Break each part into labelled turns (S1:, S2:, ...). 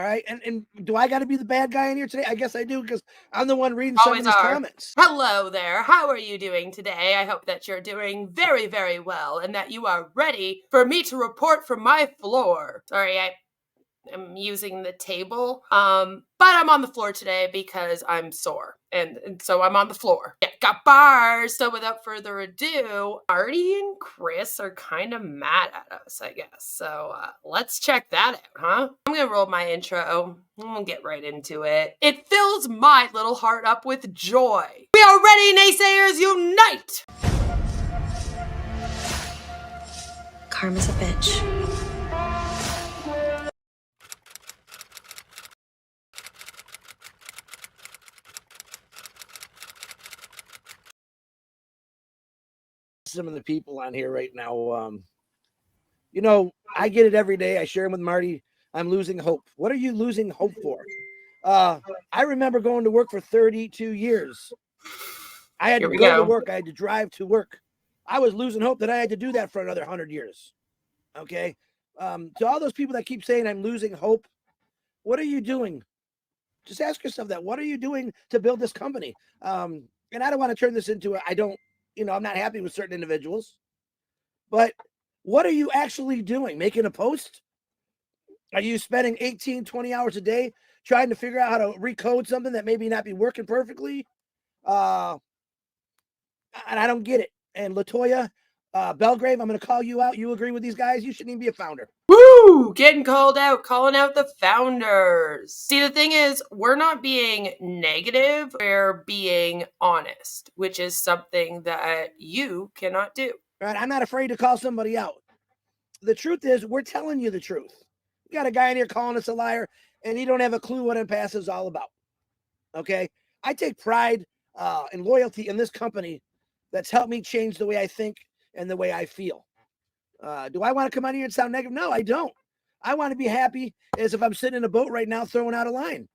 S1: All right. And do I got to be the bad guy in here today? I guess I do, because I'm the one reading some of
S2: Always
S1: these
S2: are.
S1: comments.
S2: Hello there. How are you doing today? I hope that you're doing very, very well and that you are ready for me to report from my floor. Sorry, I'm using the table. But I'm on the floor today because I'm sore. And so I'm on the floor. Yeah, got bars. So without further ado, Marty and Chris are kind of mad at us, I guess. So let's check that out, huh? I'm going to roll my intro. We'll get right into it. It fills my little heart up with joy. We are ready, naysayers, unite!
S3: Karma's a bitch.
S1: Some of the people on here right now, I get it every day. I share them with Marty. I'm losing hope. What are you losing hope for? I remember going to work for 32 years. I had to go to work. I had to drive to work. I was losing hope that I had to do that for another 100 years. Okay. To all those people that keep saying I'm losing hope, what are you doing? Just ask yourself that. What are you doing to build this company? And I don't want to turn this into I'm not happy with certain individuals, but what are you actually doing? Making a post? Are you spending 18, 20 hours a day trying to figure out how to recode something that maybe not be working perfectly? And I don't get it. And Latoya, Belgrave, I'm going to call you out. You agree with these guys? You shouldn't even be a founder.
S2: Woo! Getting called out, calling out the founders. See, the thing is, we're not being negative, we're being honest, which is something that you cannot do.
S1: Right? I'm not afraid to call somebody out. The truth is, we're telling you the truth. We got a guy in here calling us a liar, and he don't have a clue what Impasse is all about. Okay? I take pride and loyalty in this company that's helped me change the way I think and the way I feel. Do I want to come out here and sound negative? No, I don't. I want to be happy as if I'm sitting in a boat right now throwing out a line.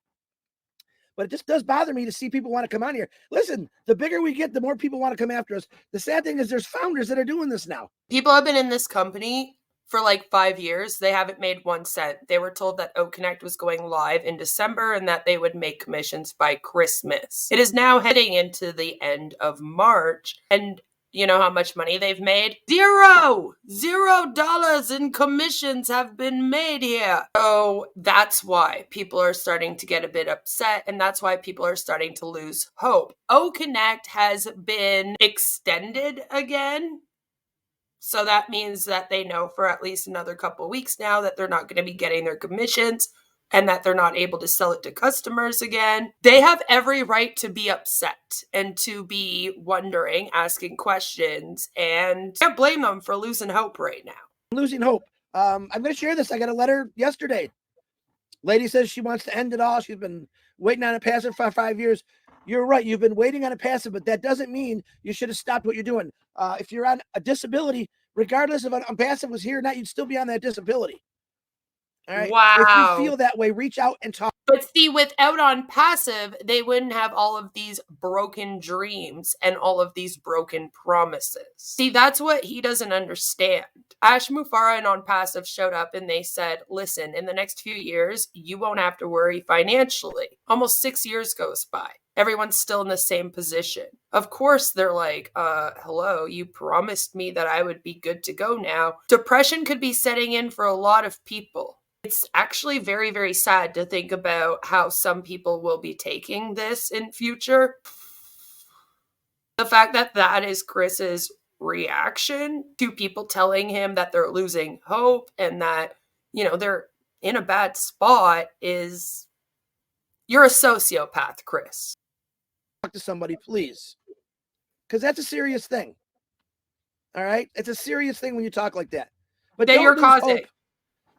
S1: But it just does bother me to see people want to come out here. Listen, the bigger we get, the more people want to come after us. The sad thing is there's founders that are doing this now.
S2: People have been in this company for like 5 years. They haven't made 1 cent. They were told that Oak Connect was going live in December and that they would make commissions by Christmas. It is now heading into the end of March, and you know how much money they've made? $0 in commissions have been made here. So that's why people are starting to get a bit upset, and that's why people are starting to lose hope. O Connect has been extended again. So that means that they know for at least another couple of weeks now that they're not going to be getting their commissions and that they're not able to sell it to customers again. They have every right to be upset and to be wondering, asking questions, and I can't blame them for losing hope right now.
S1: Losing hope. I'm going to share this. I got a letter yesterday. Lady says she wants to end it all. She's been waiting on a passive for 5 years. You're right. You've been waiting on a passive, but that doesn't mean you should have stopped what you're doing. If you're on a disability, regardless of an passive was here or not, you'd still be on that disability. All right.
S2: Wow.
S1: If you feel that way, reach out and talk.
S2: But see, without on passive, they wouldn't have all of these broken dreams and all of these broken promises. See, that's what he doesn't understand. Ash Mufara and on passive showed up and they said, listen, in the next few years, you won't have to worry financially. Almost 6 years goes by. Everyone's still in the same position. Of course, they're like, hello, you promised me that I would be good to go now. Depression could be setting in for a lot of people. It's actually very, very sad to think about how some people will be taking this in future. The fact that that is Chris's reaction to people telling him that they're losing hope and that, they're in a bad spot is, you're a sociopath, Chris.
S1: Talk to somebody, please. Because that's a serious thing. All right? It's a serious thing when you talk like that. But
S2: that you're causing
S1: hope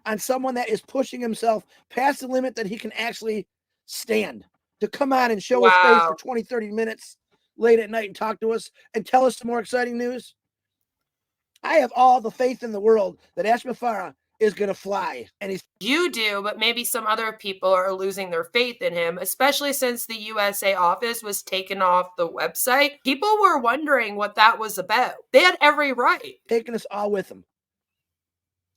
S1: on someone that is pushing himself past the limit that he can actually stand to come on and show his face for 20, 30 minutes late at night and talk to us and tell us some more exciting news. I have all the faith in the world that Ash Mufara is going to fly. And
S2: you do, but maybe some other people are losing their faith in him, especially since the USA office was taken off the website. People were wondering what that was about. They had every right.
S1: Taking us all with him.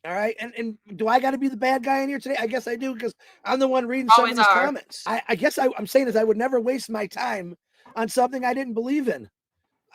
S1: All right. And do I got to be the bad guy in here today? I guess I do, because I'm the one reading some of
S2: Always
S1: these
S2: are.
S1: comments. I guess I'm saying is I would never waste my time on something I didn't believe in.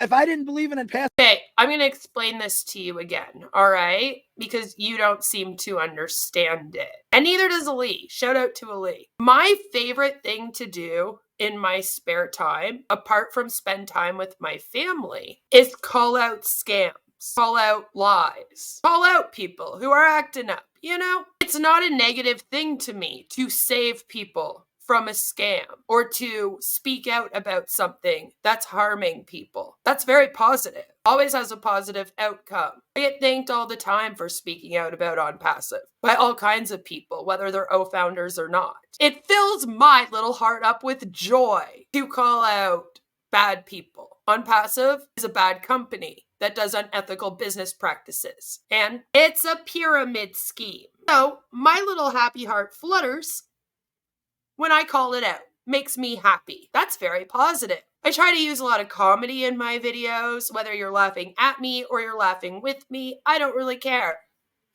S1: If I didn't believe in it past.
S2: Okay, I'm going to explain this to you again, all right? Because you don't seem to understand it. And neither does Ali. Shout out to Ali. My favorite thing to do in my spare time, apart from spend time with my family, is call out scams, call out lies, call out people who are acting up. You know, it's not a negative thing to me to save people from a scam or to speak out about something that's harming people. That's very positive. Always has a positive outcome. I get thanked all the time for speaking out about On Passive by all kinds of people, whether they're O-founders or not. It fills my little heart up with joy to call out bad people. On Passive is a bad company that does unethical business practices, and it's a pyramid scheme. So my little happy heart flutters when I call it out. Makes me happy. That's very positive. I try to use a lot of comedy in my videos, whether you're laughing at me or you're laughing with me. I don't really care,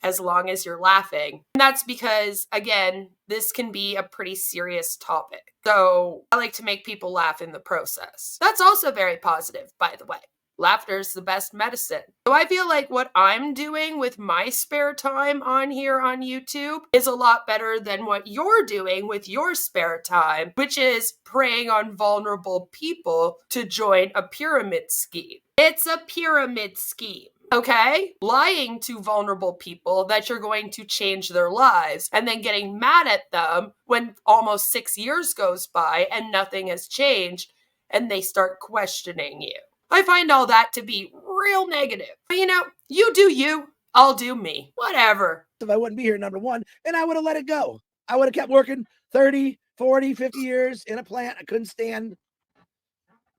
S2: as long as you're laughing. And that's because, again, this can be a pretty serious topic. So I like to make people laugh in the process. That's also very positive, by the way. Laughter is the best medicine. So I feel like what I'm doing with my spare time on here on YouTube is a lot better than what you're doing with your spare time, which is preying on vulnerable people to join a pyramid scheme. It's a pyramid scheme. Okay? Lying to vulnerable people that you're going to change their lives and then getting mad at them when almost 6 years goes by and nothing has changed and they start questioning you. I find all that to be real negative. But you know, you do you, I'll do me. Whatever.
S1: If I wouldn't be here, number one, and I would have let it go. I would have kept working 30, 40, 50 years in a plant I couldn't stand.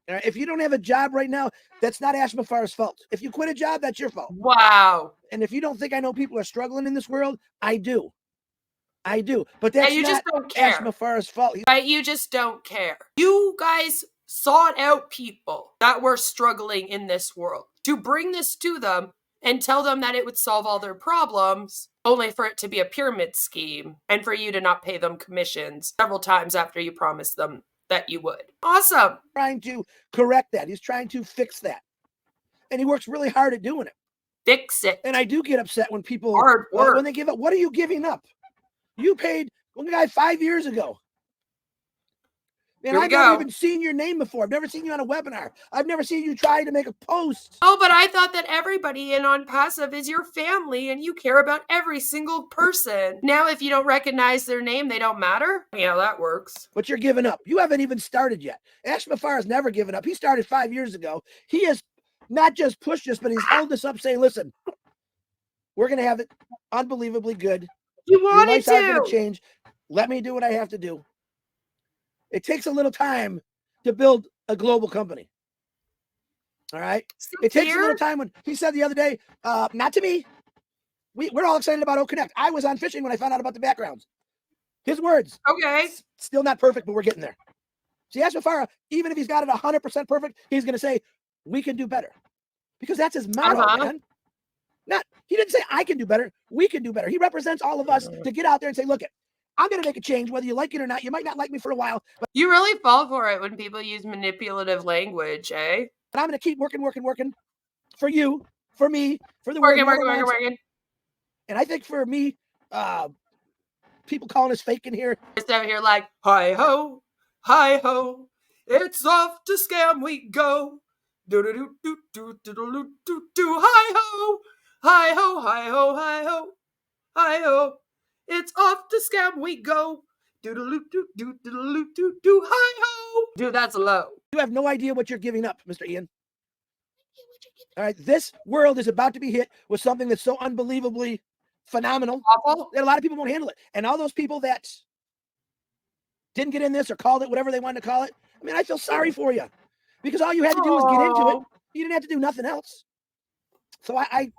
S1: If you don't have a job right now, that's not Ash Mafar's fault. If you quit a job, that's your fault.
S2: Wow.
S1: And if you don't think I know people are struggling in this world, I do. I do. But that's
S2: you
S1: not
S2: just don't care.
S1: Ash Mafar's fault.
S2: Right? You just don't care. You guys sought out people that were struggling in this world to bring this to them and tell them that it would solve all their problems, only for it to be a pyramid scheme and for you to not pay them commissions several times after you promised them that you would. Awesome.
S1: Trying to correct that. He's trying to fix that. And he works really hard at doing it.
S2: Fix it.
S1: And I do get upset when people,
S2: Hard work.
S1: when they give up. What are you giving up? You paid one guy 5 years ago. Man, I've never even seen your name before. I've never seen you on a webinar. I've never seen you try to make a post.
S2: Oh, but I thought that everybody in On Passive is your family and you care about every single person. Now, if you don't recognize their name, they don't matter? Yeah, that works.
S1: But you're giving up. You haven't even started yet. Ash Mafar has never given up. He started 5 years ago. He has not just pushed us, but he's held us up saying, listen, we're going to have it unbelievably good.
S2: You wanted
S1: Your life's not going
S2: to
S1: to change. Let me do what I have to do. It takes a little time to build a global company. All right. It takes a little time. When he said the other day, not to me. We're all excited about OConnect. I was on fishing when I found out about the backgrounds. His words.
S2: Okay.
S1: Still not perfect, but we're getting there. See, Ash Mafara, even if he's got it 100% perfect, he's going to say, we can do better. Because that's his motto, man. He didn't say, I can do better. We can do better. He represents all of us to get out there and say, look, I'm going to make a change, whether you like it or not. You might not like me for a while. But
S2: you really fall for it when people use manipulative language, eh?
S1: But I'm going to keep working for you, for me, for the
S2: working.
S1: And I think for me, people calling us fake in here.
S2: Just out here like, hi-ho, it's off to scam we go. Do-do-do-do-do-do-do-do-do, hi-ho, hi-ho, hi-ho, hi-ho, hi-ho. It's off to scam we go. Do-do-do-do-do-do-do-do, hi-ho. Dude, that's low.
S1: You have no idea what you're giving up, Mr. Ian. All right, this world is about to be hit with something that's so unbelievably phenomenal
S2: Awful.
S1: that a lot of people won't handle it. And all those people that didn't get in this or called it whatever they wanted to call it, I mean, I feel sorry for you. Because all you had to do was get into it. You didn't have to do nothing else. So I'm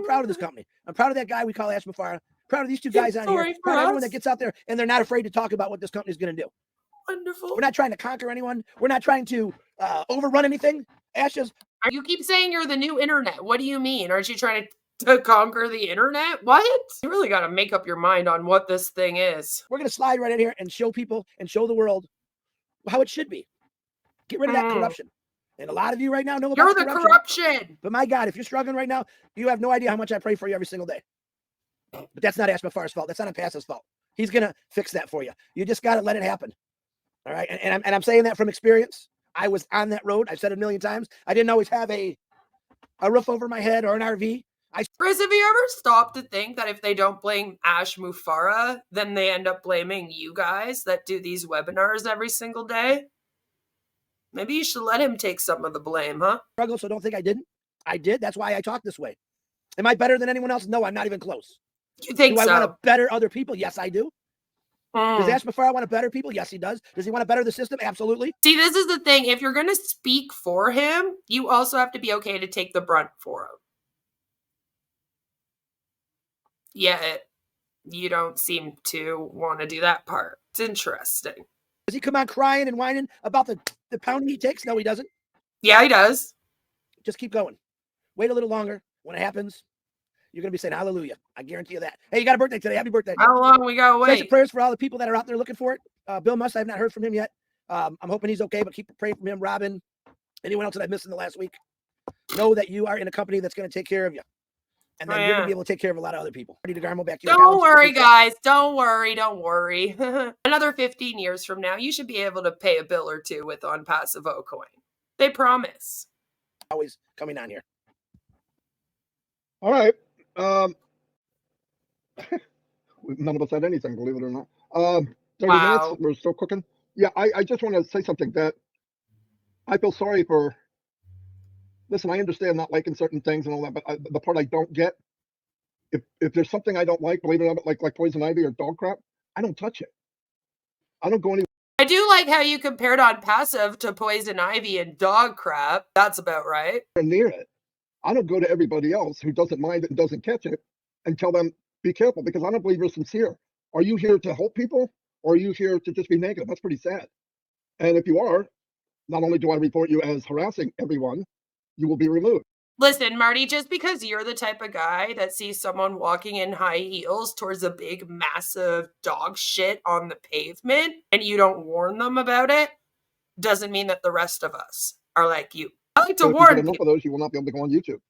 S1: proud of this company. I'm proud of that guy we call Ash Mafara. Proud of these two guys on here. Proud of everyone that gets out there and they're not afraid to talk about what this company is going to do.
S2: Wonderful.
S1: We're not trying to conquer anyone. We're not trying to overrun anything. Ash just...
S2: You keep saying you're the new internet. What do you mean? Aren't you trying to to conquer the internet? What? You really got to make up your mind on what this thing is.
S1: We're going to slide right in here and show people and show the world how it should be. Get rid of that corruption. And a lot of you right now know about
S2: You're the corruption.
S1: But my God, if you're struggling right now, you have no idea how much I pray for you every single day. But that's not Ash Mufara's fault. That's not Onpassive's fault. He's going to fix that for you. You just got to let it happen. All right. And I'm saying that from experience. I was on that road. I've said it a million times. I didn't always have a roof over my head or an RV.
S2: Chris, have you ever stopped to think that if they don't blame Ash Mufara, then they end up blaming you guys that do these webinars every single day? Maybe you should let him take some of the blame, huh?
S1: Struggle, so don't think I didn't. I did. That's why I talk this way. Am I better than anyone else? No, I'm not even close.
S2: You think so?
S1: Do I want to better other people? Yes, I do. Does Ash Mufara want to better people? Yes, he does. Does he want to better the system? Absolutely.
S2: See, this is the thing. If you're going to speak for him, you also have to be okay to take the brunt for him. Yet, you don't seem to want to do that part. It's interesting.
S1: Does he come on crying and whining about the pounding he takes? No, he doesn't.
S2: Yeah, he does.
S1: Just keep going. Wait a little longer. When it happens, you're going to be saying hallelujah. I guarantee you that. Hey, you got a birthday today. Happy birthday.
S2: How long we got to wait?
S1: Say some prayers for all the people that are out there looking for it. Bill Must, I have not heard from him yet. I'm hoping he's okay, but keep praying for him. Robin, anyone else that I've missed in the last week. Know that you are in a company that's going to take care of you. And then you're going to be able to take care of a lot of other people. Marty DeGarmo, back to you.
S2: Don't worry, guys. Don't worry. Don't worry. Another 15 years from now, you should be able to pay a bill or two with OnPassive Coin. They promise.
S1: Always coming on here.
S4: All right. None of us had anything, believe it or not. 30 minutes, we're still cooking. Yeah, I just want to say something that I feel sorry for. Listen, I understand not liking certain things and all that, but the part I don't get, if there's something I don't like, believe it or not, like poison ivy or dog crap, I don't touch it. I don't go anywhere.
S2: I do like how you compared Onpassive to poison ivy and dog crap. That's about right.
S4: Near it. I don't go to everybody else who doesn't mind it and doesn't catch it and tell them, be careful, because I don't believe you're sincere. Are you here to help people, or are you here to just be negative? That's pretty sad. And if you are, not only do I report you as harassing everyone, you will be removed.
S2: Listen, Marty, just because you're the type of guy that sees someone walking in high heels towards a big, massive dog shit on the pavement and you don't warn them about it, doesn't mean that the rest of us are like you. I like to warn people.
S4: Enough of those, you will not be able to go on YouTube.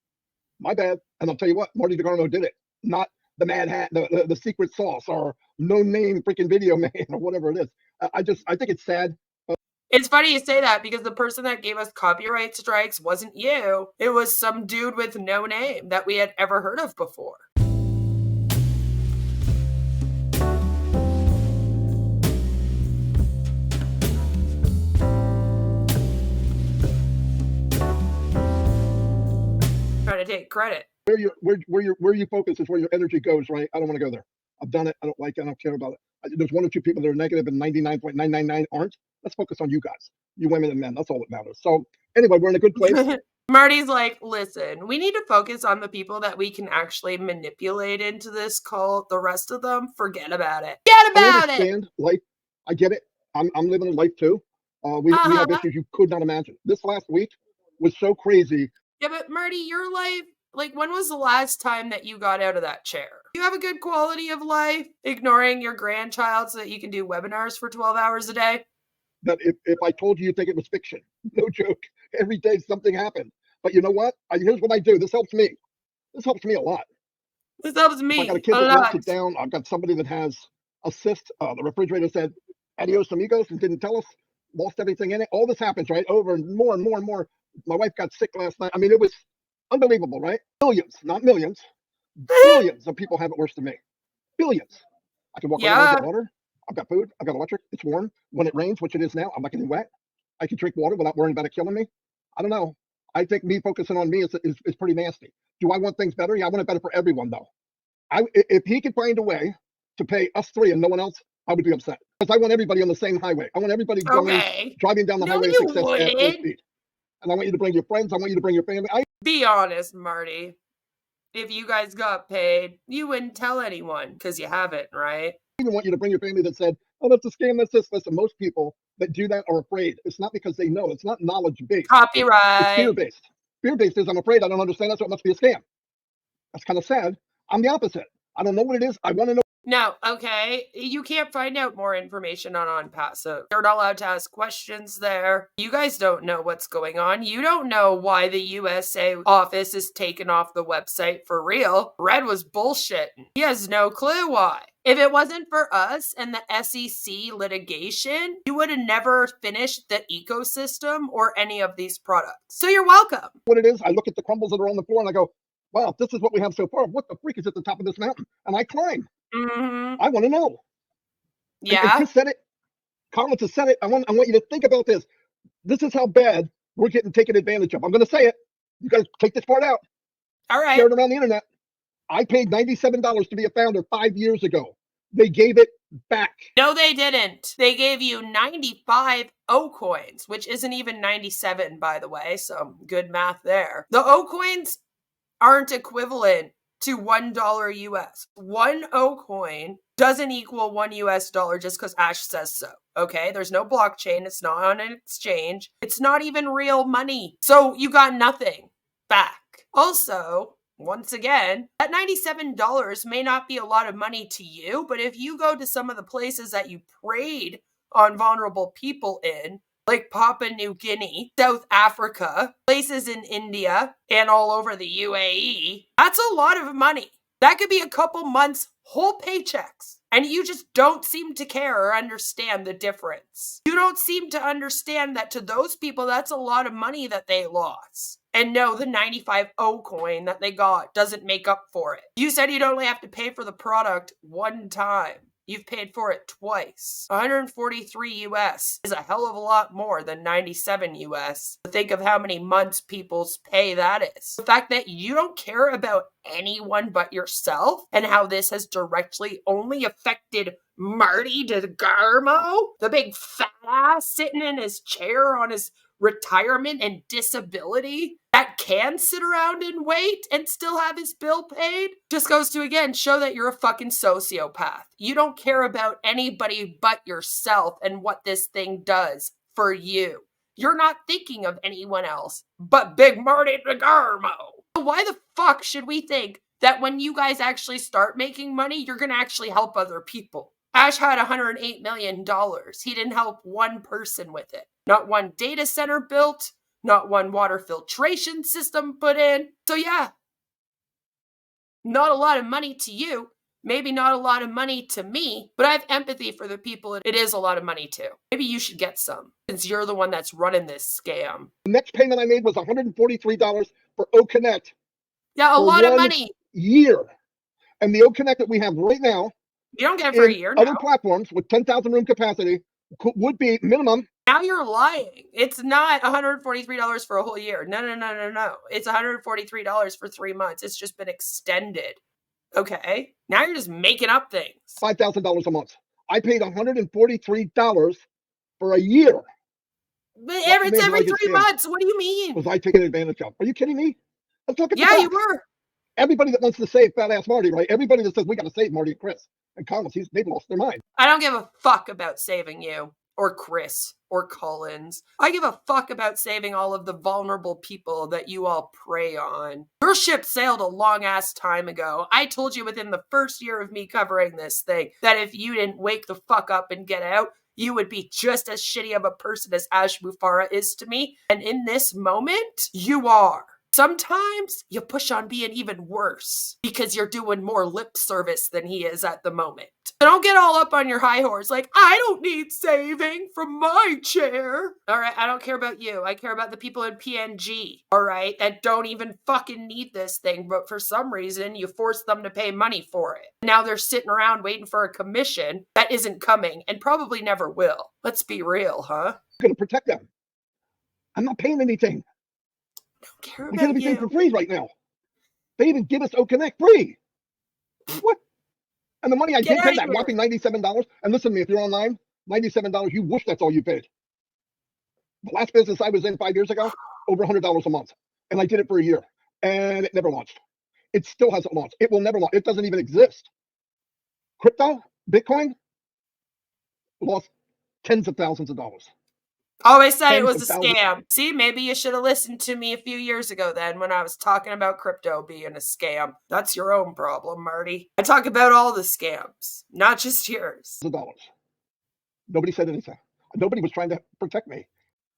S4: My bad. And I'll tell you what, Marty DeGarmo did it. Not the Mad Hat, the secret sauce, or no name freaking video man, or whatever it is. I think it's sad.
S2: It's funny you say that, because the person that gave us copyright strikes wasn't you. It was some dude with no name that we had ever heard of before. Trying to take credit.
S4: Where you focus is where your energy goes, right? I don't want to go there. I've done it. I don't like it. I don't care about it. There's one or two people that are negative and 99.999 aren't. Let's focus on you guys, you women and men. That's all that matters. So anyway, we're in a good place.
S2: Marty's like, listen, we need to focus on the people that we can actually manipulate into this cult. The rest of them, forget about it. Forget about it.
S4: Life. I get it. I'm living a life too. We have issues you could not imagine. This last week was so crazy.
S2: Yeah, but Marty, your life, like, when was the last time that you got out of that chair? You have a good quality of life, ignoring your grandchild so that you can do webinars for 12 hours a day?
S4: That if I told you, you'd think it was fiction. No joke. Every day something happened. But you know what? Here's what I do. This helps me. This helps me a lot.
S2: This helps me
S4: I got a kid that knocks it down. I've got somebody that has a cyst. The refrigerator said, adios amigos, and didn't tell us. Lost everything in it. All this happens, right? Over and more and more and more. My wife got sick last night. I mean, it was unbelievable, right? Billions, not millions. Billions of people have it worse than me. Billions. I can walk around and get water. I've got food. I've got electric. It's warm. When it rains, which it is now, I'm not getting wet. I can drink water without worrying about it killing me. I don't know. I think me focusing on me is pretty nasty. Do I want things better? Yeah, I want it better for everyone, though. If he could find a way to pay us three and no one else, I would be upset. Because I want everybody on the same highway. I want everybody driving down the highway of success at full speed. And I want you to bring your friends. I want you to bring your family.
S2: Be honest, Marty. If you guys got paid, you wouldn't tell anyone because you haven't, right?
S4: I even want you to bring your family that said, oh, that's a scam, that's this. Listen, most people that do that are afraid. It's not because they know. It's not knowledge-based.
S2: Copyright.
S4: It's fear-based. Fear-based is, I'm afraid, I don't understand that, so it must be a scam. That's kind of sad. I'm the opposite. I don't know what it is. I want to know.
S2: No, okay. You can't find out more information on Passive. You're not allowed to ask questions there. You guys don't know what's going on. You don't know why the USA office is taken off the website for real. Red was bullshitting. He has no clue why. If it wasn't for us and the SEC litigation, you would have never finished the ecosystem or any of these products. So you're welcome.
S4: What it is, I look at the crumbles that are on the floor and I go, wow, this is what we have so far. What the freak is at the top of this mountain? And I climb.
S2: Mm-hmm.
S4: I want to know.
S2: Yeah.
S4: And Chris said it. Collins has said it. I want you to think about this. This is how bad we're getting taken advantage of. I'm going to say it. You guys take this part out.
S2: All right.
S4: Share it around the internet. I paid $97 to be a founder 5 years ago. They gave it back.
S2: No, they didn't. They gave you 95 O coins, which isn't even 97, by the way. So good math there. The O coins aren't equivalent to $1 US. One O coin doesn't equal $1 US just because Ash says so. Okay, there's no blockchain. It's not on an exchange. It's not even real money. So you got nothing back. Also, once again, that $97 may not be a lot of money to you, but if you go to some of the places that you preyed on vulnerable people in, like Papua New Guinea, South Africa, places in India, and all over the UAE, that's a lot of money. That could be a couple months' whole paychecks. And you just don't seem to care or understand the difference. You don't seem to understand that to those people, that's a lot of money that they lost. And no, the 95 O coin that they got doesn't make up for it. You said you'd only have to pay for the product one time. You've paid for it twice. 143 US is a hell of a lot more than 97 US. Think of how many months people's pay that is. The fact that you don't care about anyone but yourself and how this has directly only affected Marty DeGarmo, the big fat ass sitting in his chair on his retirement and disability that can sit around and wait and still have his bill paid, just goes to again show that you're a fucking sociopath. You don't care about anybody but yourself and what this thing does for you. You're not thinking of anyone else but Big Marty DeGarmo. Why the fuck should we think that when you guys actually start making money, you're going to actually help other people? Ash had $108 million. He didn't help one person with it. Not one data center built, not one water filtration system put in. So yeah, not a lot of money to you, maybe not a lot of money to me, but I have empathy for the people it is a lot of money to. Maybe you should get some, since you're the one that's running this scam.
S4: The next payment I made was $143 for O Connect.
S2: Yeah, a lot of money.
S4: Year. And the O Connect that we have right now,
S2: you don't get it for a year now.
S4: Other platforms with 10,000 room capacity would be minimum.
S2: Now you're lying. It's not $143 for a whole year. No. It's $143 for 3 months. It's just been extended. Okay? Now you're just making up things.
S4: $5,000 a month. I paid $143 for a year.
S2: But it's every 3 months. What do you mean?
S4: Was I taken advantage of? Are you kidding me? Let's look at the
S2: Yeah,
S4: facts.
S2: you were.
S4: Everybody that wants to save fat ass Marty, right? Everybody that says we got to save Marty and Chris and Collins, they've lost their mind.
S2: I don't give a fuck about saving you or Chris or Collins. I give a fuck about saving all of the vulnerable people that you all prey on. Your ship sailed a long ass time ago. I told you within the first year of me covering this thing that if you didn't wake the fuck up and get out, you would be just as shitty of a person as Ash Mufara is to me. And in this moment, you are. Sometimes you push on being even worse because you're doing more lip service than he is at the moment. So don't get all up on your high horse like, I don't need saving from my chair. All right, I don't care about you. I care about the people in PNG, all right, that don't even fucking need this thing, but for some reason you force them to pay money for it. Now they're sitting around waiting for a commission that isn't coming and probably never will. Let's be real, huh?
S4: I'm going to protect them. I'm not paying anything.
S2: Don't care
S4: We
S2: about
S4: get everything
S2: you.
S4: for free right now. They even give us O Connect free. What? And the money I
S2: Get
S4: did pay,
S2: out
S4: that
S2: of here.
S4: whopping $97. And listen to me, if you're online, $97, you wish that's all you paid. The last business I was in 5 years ago, over $100 a month. And I did it for a year. And it never launched. It still hasn't launched. It will never launch. It doesn't even exist. Crypto, Bitcoin, lost tens of thousands of dollars.
S2: Always said it
S4: Tens
S2: was
S4: of
S2: a
S4: thousands.
S2: scam. See, maybe you should have listened to me a few years ago then when I was talking about crypto being a scam. That's your own problem, Marty. I talk about all the scams, not just yours.
S4: Of dollars. Nobody said anything. Nobody was trying to protect me.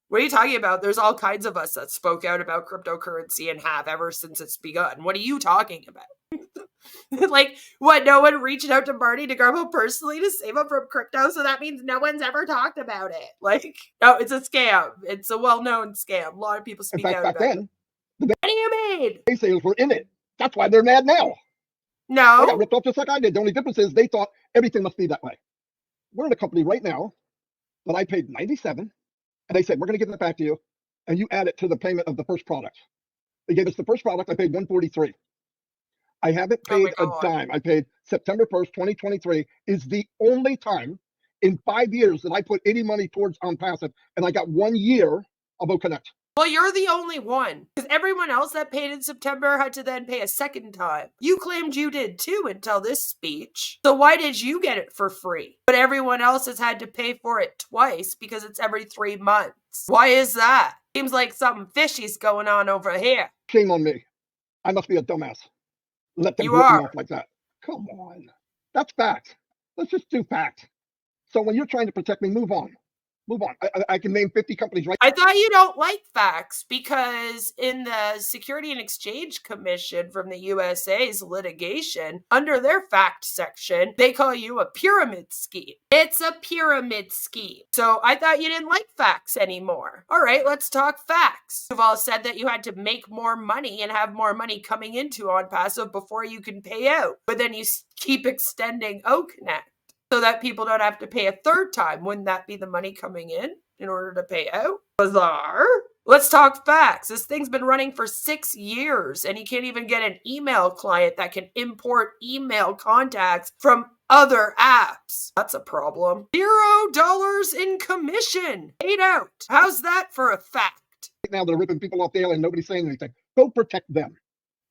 S2: What are you talking about? There's all kinds of us that spoke out about cryptocurrency and have ever since it's begun. What are you talking about? Like, what? No one reached out to Marty DeGarmo personally to save him from crypto, so that means no one's ever talked about it. Like, no, it's a scam. It's a well-known scam. A lot of people
S4: In
S2: speak
S4: fact,
S2: out
S4: back
S2: about it.
S4: then,
S2: What do you mean?
S4: naysayers were in it. That's why they're mad now. They got
S2: No.
S4: ripped off just like I did. The only difference is they thought everything must be that way. We're in a company right now that I paid $97, and they said, we're going to give that back to you, and you add it to the payment of the first product. They gave us the first product. I paid $143. I haven't
S2: Oh my
S4: paid a
S2: God.
S4: dime. I paid September 1st, 2023 is the only time in 5 years that I put any money towards OnPassive, and I got 1 year of OConnect.
S2: Well, you're the only one. Because everyone else that paid in September had to then pay a second time. You claimed you did too until this speech. So why did you get it for free? But everyone else has had to pay for it twice because it's every 3 months. Why is that? Seems like something fishy's going on over here.
S4: Shame on me. I must be a dumbass. Let them
S2: You
S4: rip me
S2: are.
S4: off like that. Come on. That's fact. Let's just do fact. So when you're trying to protect me, move on. Move on. I can name 50 companies right.
S2: I thought you don't like facts because in the Security and Exchange Commission from the USA's litigation, under their fact section, they call you a pyramid scheme. It's a pyramid scheme. So I thought you didn't like facts anymore. All right, let's talk facts. You've all said that you had to make more money and have more money coming into OnPassive before you can pay out. But then you keep extending OConnect. So that people don't have to pay a third time. Wouldn't that be the money coming in order to pay out? Bizarre. Let's talk facts. This thing's been running for 6 years, and you can't even get an email client that can import email contacts from other apps. That's a problem. $0 in commission paid out. How's that for a fact?
S4: Now they're ripping people off daily and nobody's saying anything. Go protect them.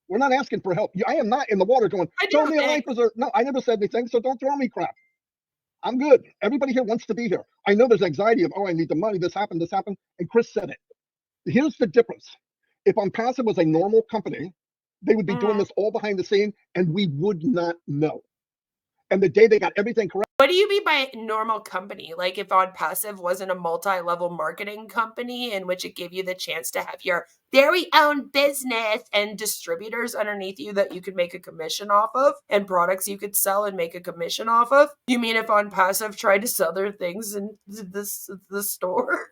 S4: We're not asking for help. I am not in the water going, throw me a life preserver. No, I never said anything, so don't throw me crap. I'm good. Everybody here wants to be here. I know there's anxiety of, oh, I need the money. This happened. And Chris said it. Here's the difference. If OnPassive was a normal company, they would be doing this all behind the scene and we would not know. And the day they got everything correct.
S2: What do you mean by normal company? Like if OnPassive wasn't a multi-level marketing company in which it gave you the chance to have your very own business and distributors underneath you that you could make a commission off of and products you could sell and make a commission off of? You mean if OnPassive tried to sell their things in the store?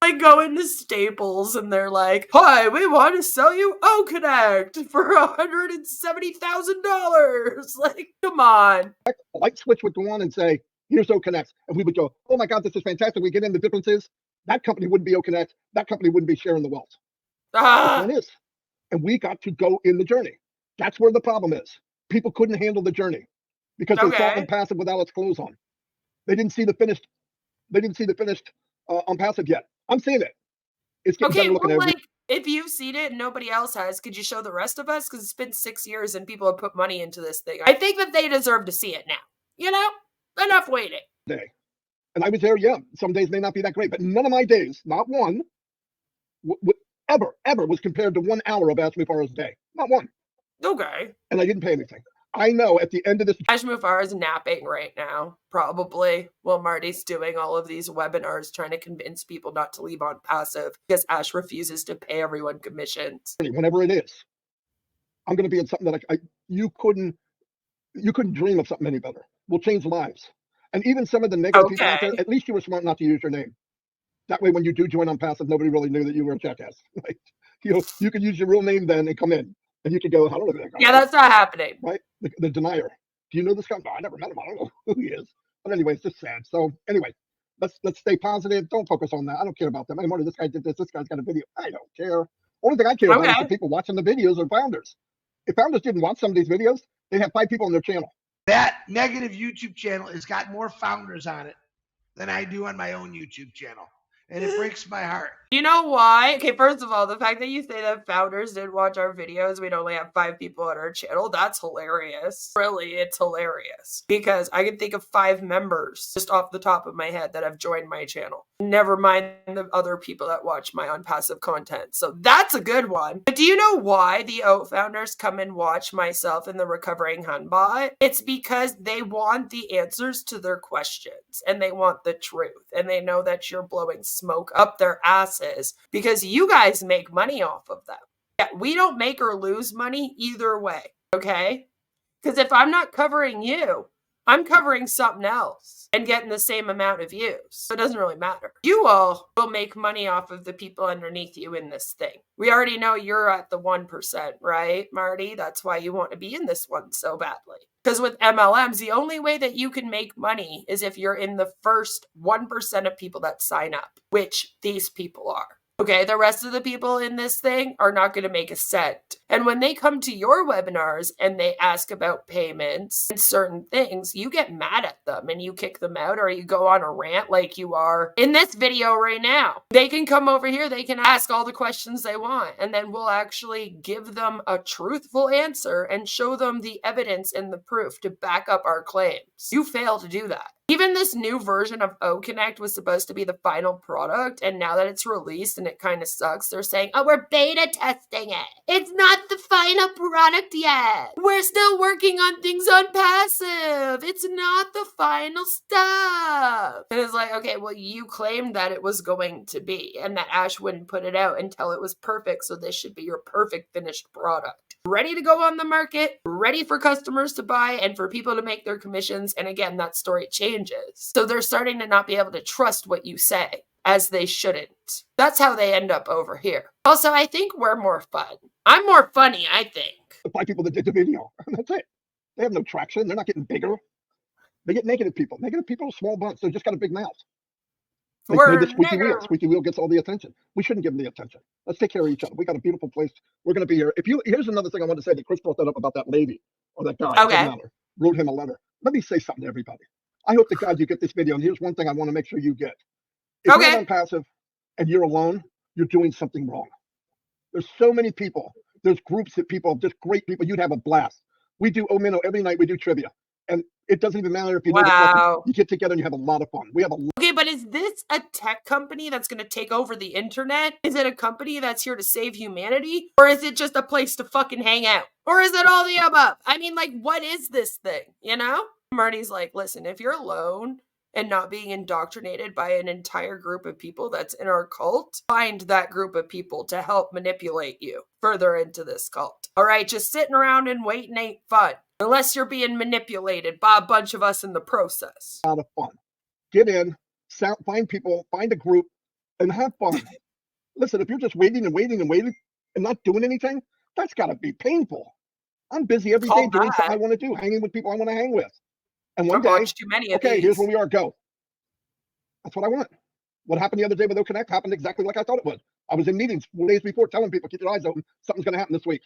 S2: Like go into Staples and they're like, hi, we want to sell you OConnect for $170,000. Like, come on.
S4: A light switch would go on and say, here's OConnect. And we would go, oh my God, this is fantastic. We get in the differences. That company wouldn't be OConnect. That company wouldn't be sharing the wealth. That is. And we got to go in the journey. That's where the problem is. People couldn't handle the journey because they saw OnPassive without its clothes on. They didn't see the finished. OnPassive yet. I'm seeing it. It's getting better looking every.
S2: Like if you've seen it and nobody else has, could you show the rest of us? Because it's been 6 years and people have put money into this thing. I think that they deserve to see it now. You know, enough waiting.
S4: Day. And I was there. Yeah, some days may not be that great, but none of my days, not one, ever was compared to 1 hour of Ash Mufara's day. Not one.
S2: Okay.
S4: And I didn't pay anything. I know at the end of this.
S2: Ash Mufara is napping right now, probably, while Marty's doing all of these webinars trying to convince people not to leave OnPassive because Ash refuses to pay everyone commissions.
S4: Whenever it is, I'm going to be in something that you couldn't dream of something any better. We'll change lives. And even some of the negative people out there, at least you were smart not to use your name. That way, when you do join OnPassive, nobody really knew that you were a jackass. Like, you could use your real name then and come in. And you could go, I don't know that guy.
S2: Yeah, that's not happening.
S4: Right? The denier. Do you know this guy? No, I never met him. I don't know who he is. But anyway, it's just sad. So anyway, let's stay positive. Don't focus on that. I don't care about them. Anymore. This guy did this. This guy's got a video. I don't care. Only thing I care about is the people watching the videos are founders. If founders didn't watch some of these videos, they'd have 5 people on their channel.
S5: That negative YouTube channel has got more founders on it than I do on my own YouTube channel. and it breaks my heart.
S2: You know why? Okay, first of all, the fact that you say that founders didn't watch our videos, we'd only have 5 people on our channel, that's hilarious. Really, it's hilarious. Because I can think of 5 members just off the top of my head that have joined my channel. Never mind the other people that watch my unpassive content. So that's a good one. But do you know why the OAT founders come and watch myself and the Recovering Hunbot? It's because they want the answers to their questions and they want the truth. And they know that you're blowing smoke up their asses because you guys make money off of them. Yeah, we don't make or lose money either way, okay? Because if I'm not covering you, I'm covering something else and getting the same amount of views. So it doesn't really matter. You all will make money off of the people underneath you in this thing. We already know you're at the 1%, right, Marty? That's why you want to be in this one so badly. Because with MLMs, the only way that you can make money is if you're in the first 1% of people that sign up, which these people are. Okay, the rest of the people in this thing are not going to make a cent. And when they come to your webinars and they ask about payments and certain things, you get mad at them and you kick them out or you go on a rant like you are in this video right now. They can come over here, they can ask all the questions they want, and then we'll actually give them a truthful answer and show them the evidence and the proof to back up our claims. You fail to do that. Even this new version of OConnect was supposed to be the final product, and now that it's released and it kind of sucks, they're saying, oh, we're beta testing it. It's not the final product yet. We're still working on things on passive. It's not the final stuff. And it's like, okay, well, you claimed that it was going to be, and that Ash wouldn't put it out until it was perfect, so this should be your perfect finished product. Ready to go on the market, ready for customers to buy and for people to make their commissions. And again, that story changes. So they're starting to not be able to trust what you say, as they shouldn't. That's how they end up over here. Also, I think we're more fun. I'm more funny, I think.
S4: The 5 people that did the video, that's it. They have no traction. They're not getting bigger. They get negative people. Negative people are small bunch. They just got a big mouth. They're the squeaky wheel. Squeaky wheel gets all the attention. We shouldn't give them the attention. Let's take care of each other. We got a beautiful place. We're going to be here. Here's another thing I want to say that Chris brought that up about that lady or that guy.
S2: Okay.
S4: Wrote him a letter. Let me say something to everybody. I hope to God you get this video. And here's one thing I want to make sure you get. If you're on passive and you're alone, you're doing something wrong. There's so many people. There's groups of people, just great people. You'd have a blast. We do Omino every night. We do trivia. And it doesn't even matter if you know the questions. You get together and you have a lot of fun. We have a
S2: Okay, but is this a tech company that's going to take over the internet? Is it a company that's here to save humanity? Or is it just a place to fucking hang out? Or is it all the above? I mean, like, what is this thing, you know? Marty's like, listen, if you're alone and not being indoctrinated by an entire group of people that's in our cult, find that group of people to help manipulate you further into this cult. All right, just sitting around and waiting ain't fun. Unless you're being manipulated by a bunch of us in the process.
S4: A lot of fun. Get in, find people, find a group, and have fun. Listen, if you're just waiting and not doing anything, that's got to be painful. I'm busy every day doing something I want to do, hanging with people I want to hang with. And one day,
S2: too many of
S4: okay,
S2: these.
S4: here's where we are, go. That's what I want. What happened the other day with OConnect happened exactly like I thought it would. I was in meetings 4 days before telling people, keep your eyes open, something's going to happen this week.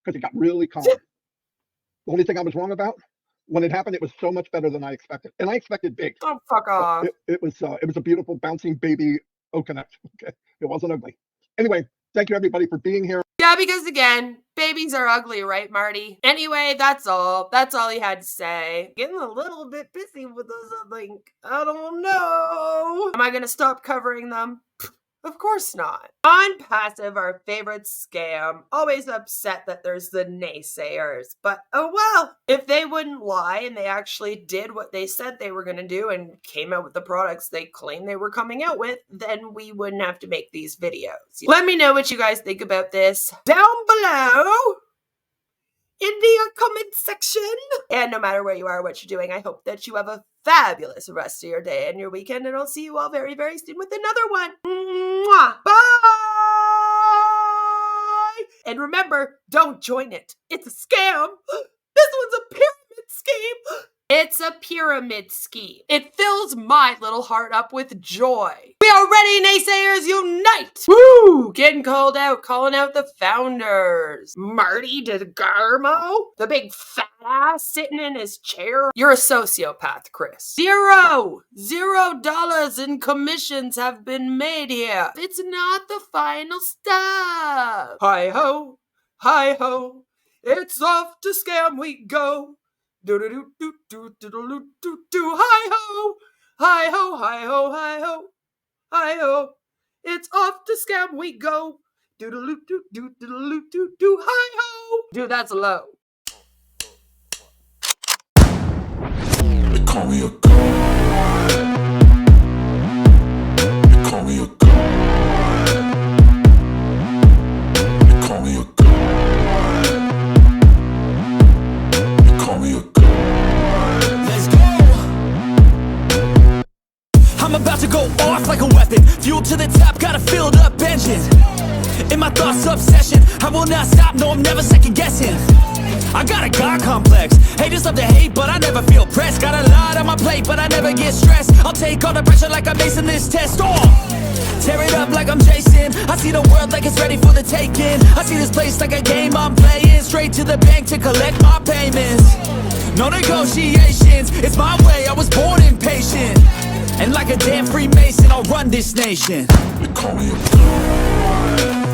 S4: Because it got really calm. The only thing I was wrong about, when it happened, it was so much better than I expected. And I expected big.
S2: Oh, fuck off.
S4: It was a beautiful, bouncing baby OConnect. Okay, it wasn't ugly. Anyway, thank you, everybody, for being here.
S2: Yeah, because again, babies are ugly, right, Marty? Anyway, that's all. That's all he had to say. Getting a little bit busy with this, I think. I don't know. Am I going to stop covering them? Of course not. On passive, our favorite scam, always upset that there's the naysayers. But oh well, if they wouldn't lie and they actually did what they said they were going to do and came out with the products they claimed they were coming out with, then we wouldn't have to make these videos. Let me know what you guys think about this down below in the comment section. And no matter where you are, what you're doing, I hope that you have a fabulous rest of your day and your weekend, and I'll see you all very, very soon with another one. Mwah! Bye! And remember, don't join it. It's a scam. This one's a pyramid scheme. It's a pyramid scheme. It fills my little heart up with joy. We are ready, naysayers, unite! Woo! Getting called out, calling out the founders. Marty DeGarmo, the big fat ass sitting in his chair. You're a sociopath, Chris. $0 in commissions have been made here. It's not the final stop. Hi-ho, hi-ho, it's off to scam we go. Do-do-do-do-do-do-do-do-do. Hi-ho, hi-ho, hi-ho, hi-ho, hi-ho, it's off to scam we go. Do-do-do-do-do-do-do-do. Hi-ho. Dude, that's low.
S5: They call me a god. They call me a god. They call me a god. They call me a god. Let's go. I'm about to go off like a weapon. Fuel to the top, got a filled up engine. In my thoughts, obsession. I will not stop, no, I'm never second guessing. I got a God complex. Haters love to hate, but I never feel pressed. Got a lot on my plate, but I never get stressed. I'll take all the pressure like I'm acing this test. Tear it up like I'm Jason. I see the world like it's ready for the taking. I see this place like a game I'm playing. Straight to the bank to collect my payments. No negotiations, it's my way, I was born impatient. And like a damn Freemason, I'll run this nation. They call me a god.